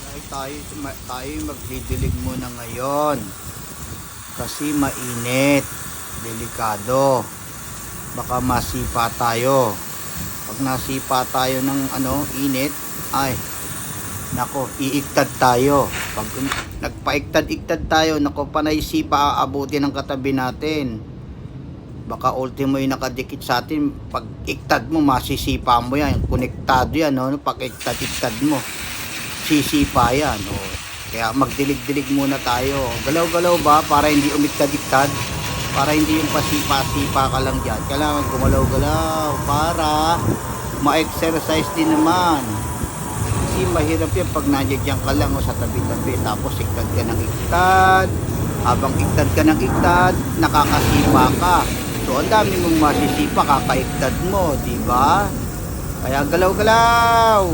Ay, tayo magdidilig muna ngayon kasi mainit, delikado, baka masipa tayo. Pag nasipa tayo ng init, ay nako, iiktad tayo. Pag nagpaiktad-iktad tayo, nako, panay sipa aabuti ng katabi natin. Baka ultimo yung nakadikit sa atin, pag iktad mo, masisipa mo yan, konektado yan, no? Pag iktad-iktad mo, sisipa yan, no? Kaya magdilig-dilig muna tayo, galaw-galaw ba, para hindi umiktad-iktad, para hindi yung pasipa-sipa ka lang dyan. Kailangan gumalaw-galaw para ma-exercise din naman. Kasi mahirap yan pag nandiyan ka lang sa tabi-tabi, tapos iktad ka ng iktad. Habang iktad ka ng iktad, nakakasipa ka. So, ang dami mong masisipa, kakaiktad mo, di ba? Kaya galaw-galaw.